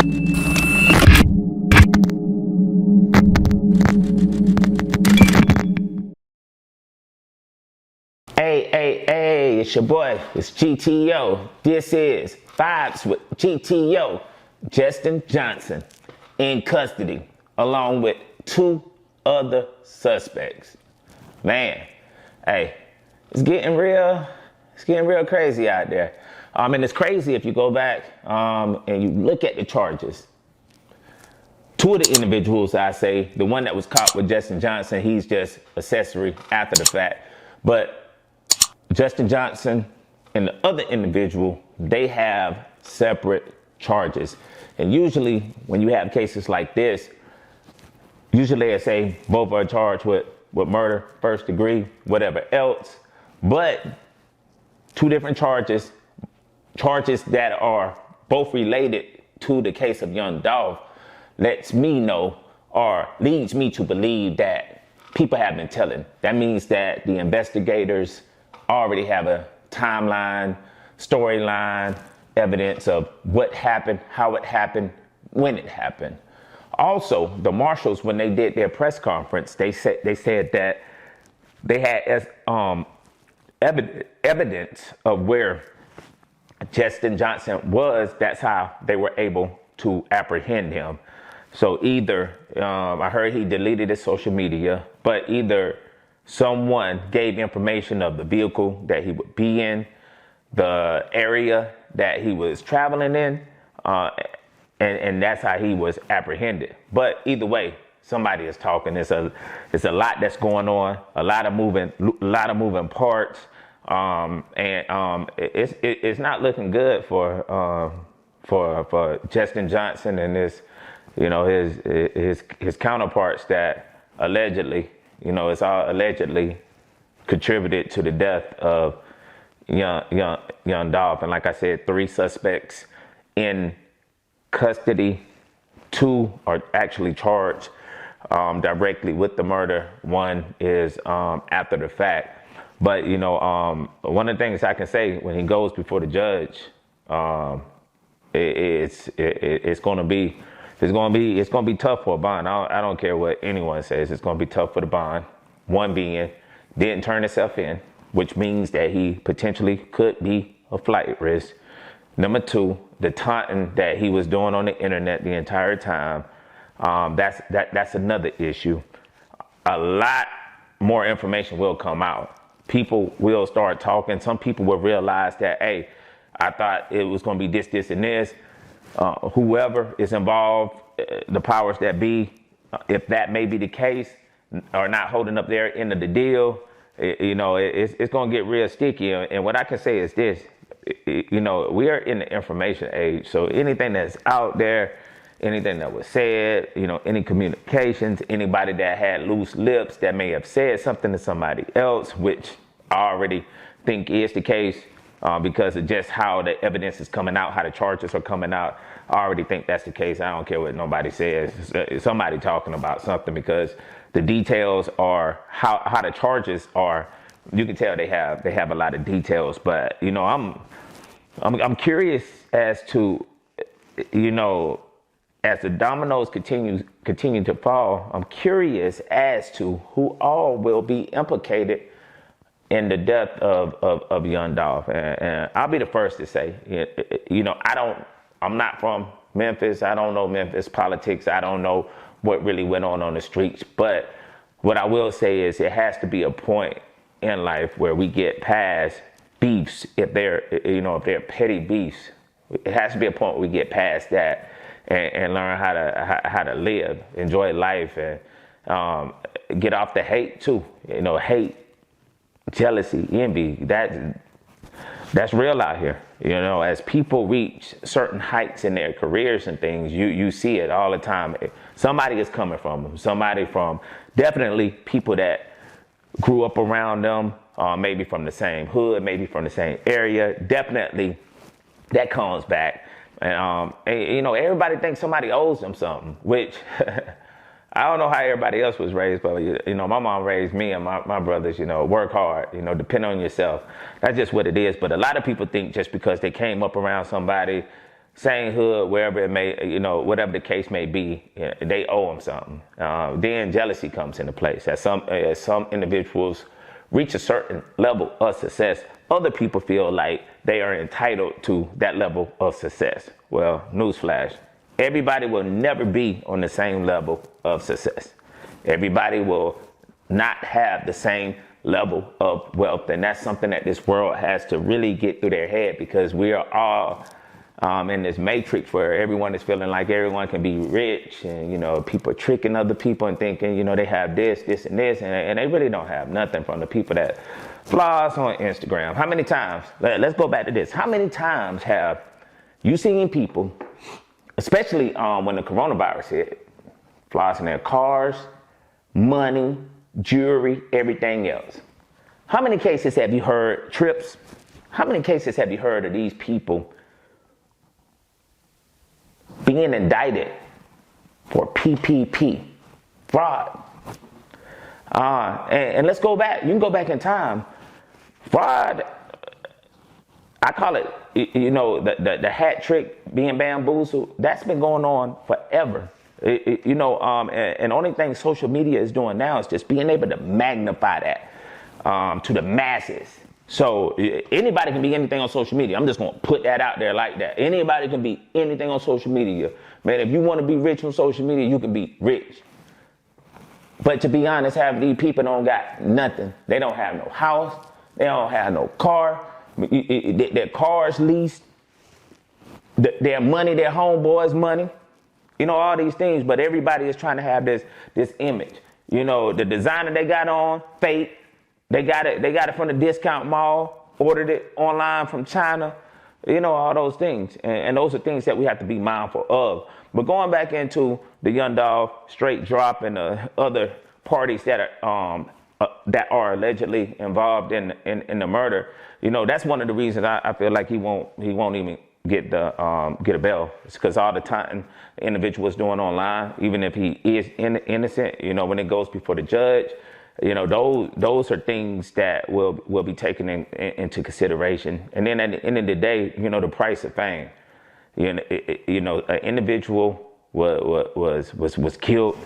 Hey, it's your boy, it's GTO. This is Vibez with GTO. Justin Johnson in custody, along with 2 other suspects. Man, hey, it's getting real crazy out there. And it's crazy if you go back and you look at the charges. 2 of the individuals, I say, the one that was caught with Justin Johnson, he's just accessory after the fact. But Justin Johnson and the other individual, they have separate charges. And usually when you have cases like this, usually they say both are charged with murder, first degree, whatever else. But 2 different charges that are both related to the case of Young Dolph, lets me know or leads me to believe that people have been telling. That means that the investigators already have a timeline, storyline, evidence of what happened, how it happened, when it happened. Also, the marshals, when they did their press conference, they said that they had evidence of where Justin Johnson was. That's how they were able to apprehend him. So either, I heard he deleted his social media, but either someone gave information of the vehicle that he would be in, the area that he was traveling in, and that's how he was apprehended. But either way, somebody is talking. It's a lot that's going on, a lot of moving parts, it's not looking good for Justin Johnson and his counterparts that allegedly, it's all allegedly contributed to the death of Young Dolph. And like I said, 3 suspects in custody. 2 are actually charged directly with the murder. 1 is after the fact. But one of the things I can say, when he goes before the judge, it's gonna be tough for a bond. I don't care what anyone says. It's gonna be tough for the bond. 1 being didn't turn himself in, which means that he potentially could be a flight risk. Number 2, the taunting that he was doing on the internet the entire time. That's another issue. A lot more information will come out. People will start talking. Some people will realize that, hey, I thought it was going to be this, and this. Whoever is involved, the powers that be, if that may be the case, are not holding up their end of the deal. It's going to get real sticky. And what I can say is this, we are in the information age. So anything that's out there, anything that was said, any communications, anybody that had loose lips that may have said something to somebody else, which I already think is the case, because of just how the evidence is coming out, how the charges are coming out. I already think that's the case. I don't care what nobody says. Somebody talking about something, because the details are how the charges are. You can tell they have a lot of details. But I'm curious as to as the dominoes continue to fall. I'm curious as to who all will be implicated in the death of Young Dolph. And I'll be the first to say, I'm not from Memphis. I don't know Memphis politics. I don't know what really went on the streets. But what I will say is it has to be a point in life where we get past beefs. If they're petty beefs, it has to be a point where we get past that and learn how to live, enjoy life, and get off the hate too. Hate, jealousy, envy, that's real out here. As people reach certain heights in their careers and things, you see it all the time. Somebody is coming from them. Somebody from definitely people that grew up around them, maybe from the same hood, maybe from the same area. Definitely that comes back. And everybody thinks somebody owes them something, which I don't know how everybody else was raised, but my mom raised me and my brothers, work hard, depend on yourself. That's just what it is. But a lot of people think just because they came up around somebody same hood, wherever it may, whatever the case may be, they owe them something. Then jealousy comes into place. As some individuals reach a certain level of success, other people feel like they are entitled to that level of success. Well, newsflash, everybody will never be on the same level of success. Everybody will not have the same level of wealth. And that's something that this world has to really get through their head, because we are all in this matrix where everyone is feeling like everyone can be rich, and people are tricking other people and thinking they have this and this, and they really don't have nothing from the people that floss on Instagram. How many times, let's go back to this, how many times have you seen people, especially when the coronavirus hit, flossing their cars, money, jewelry, everything else? How many cases have you heard, trips, how many cases have you heard of these people being indicted for PPP, fraud? And let's go back. You can go back in time. Fraud, I call it, the hat trick, being bamboozled, that's been going on forever. And the only thing social media is doing now is just being able to magnify that to the masses. So anybody can be anything on social media. I'm just going to put that out there like that. Anybody can be anything on social media. Man, if you want to be rich on social media, you can be rich. But to be honest, half of these people don't got nothing. They don't have no house. They don't have no car. Their car's leased. Their money, their homeboys' money. All these things. But everybody is trying to have this image. The designer they got on, fake. They got it from the discount mall, ordered it online from China, all those things. And those are things that we have to be mindful of. But going back into the Young Dolph straight drop and the other parties that are allegedly involved in the murder, that's one of the reasons I feel like he won't even get a bail. It's because all the time the individual is doing online, even if he is innocent, when it goes before the judge, those are things that will be taken into consideration. And then at the end of the day, the price of fame. An individual was killed.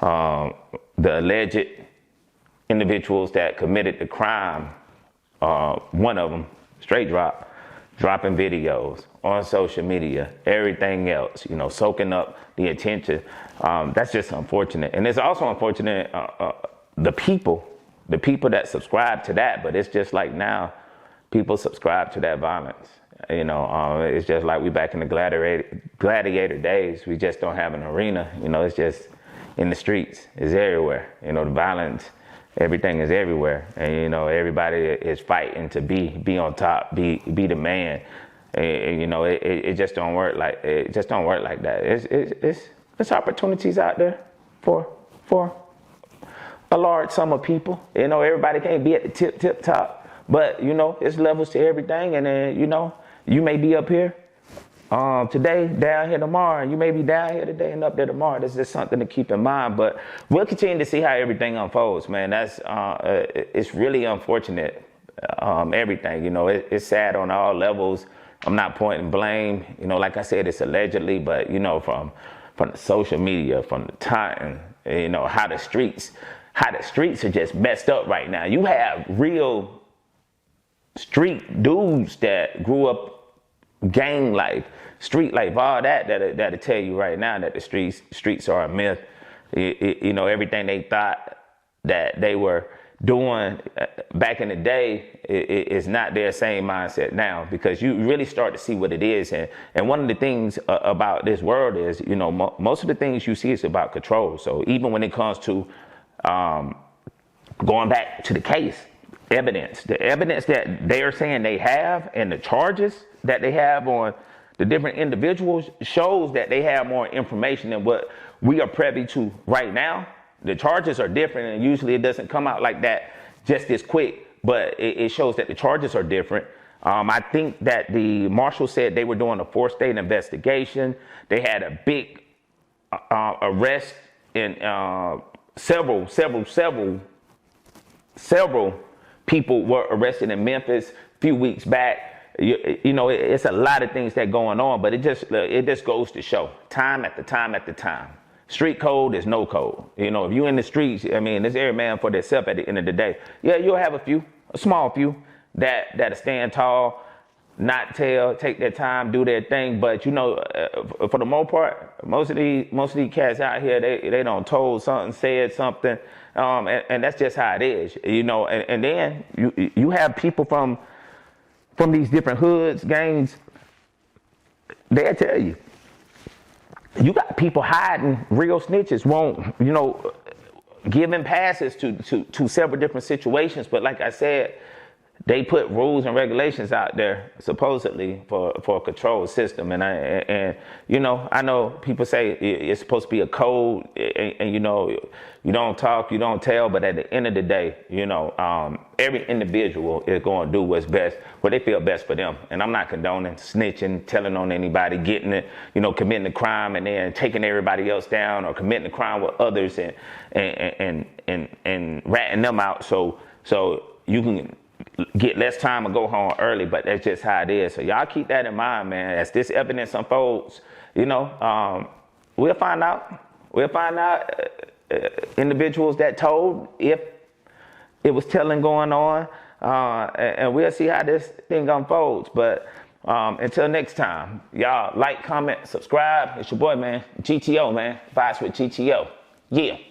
The alleged individuals that committed the crime, one of them straight dropping videos on social media, everything else, soaking up the attention. That's just unfortunate. And it's also unfortunate, the people that subscribe to that, but it's just like now people subscribe to that violence. It's just like we back in the gladiator days. We just don't have an arena. It's just in the streets. It's everywhere. The violence, everything is everywhere. And, everybody is fighting to be on top, be the man. And, it just don't work like that. It's opportunities out there for a large sum of people. Everybody can't be at the tip top, but it's levels to everything. And then you may be up here today, down here tomorrow, and you may be down here today and up there tomorrow. This is something to keep in mind. But we'll continue to see how everything unfolds, man. That's it's really unfortunate. Everything, it's sad on all levels. I'm not pointing blame. Like I said, it's allegedly, but from the social media, from the time, how the streets are just messed up right now. You have real street dudes that grew up gang life, street life, all that'll tell you right now that the streets are a myth. Everything they thought that they were doing back in the day is not their same mindset now, because you really start to see what it is. And one of the things about this world is, most of the things you see is about control. So even when it comes to going back to the case, the evidence that they are saying they have and the charges that they have on the different individuals shows that they have more information than what we are privy to right now. The charges are different, and usually it doesn't come out like that just this quick, but it shows that the charges are different. I think that the marshal said they were doing a 4-state investigation. They had a big arrest in several people were arrested in Memphis a few weeks back. you know, it's a lot of things that going on, but it just goes to show time after time after time. Street code is no code. You know, if you in the streets, I mean, it's every man for themselves at the end of the day. Yeah, you'll have a small few that'll stand tall, not tell, take their time, do their thing. But you know, for the most part, most of these cats out here, they don't told something, said something, and that's just how it is. You know, and then you have people from these different hoods, gangs. They'll tell you. You got people hiding, real snitches won't, you know, giving passes to several different situations. But like I said, they put rules and regulations out there supposedly for a control system. And you know, I know people say it's supposed to be a code, and you know, you don't talk, you don't tell, but at the end of the day, you know, every individual is going to do what's best, what they feel best for them. And I'm not condoning snitching, telling on anybody, getting it, you know, committing a crime and then taking everybody else down, or committing a crime with others and ratting them out so you can get less time and go home early. But that's just how it is. So y'all keep that in mind, man. As this evidence unfolds, you know, we'll find out. Individuals that told, if it was telling going on, and we'll see how this thing unfolds. But until next time, y'all like, comment, subscribe. It's your boy, man, GTO, man. Vibez with GTO. Yeah.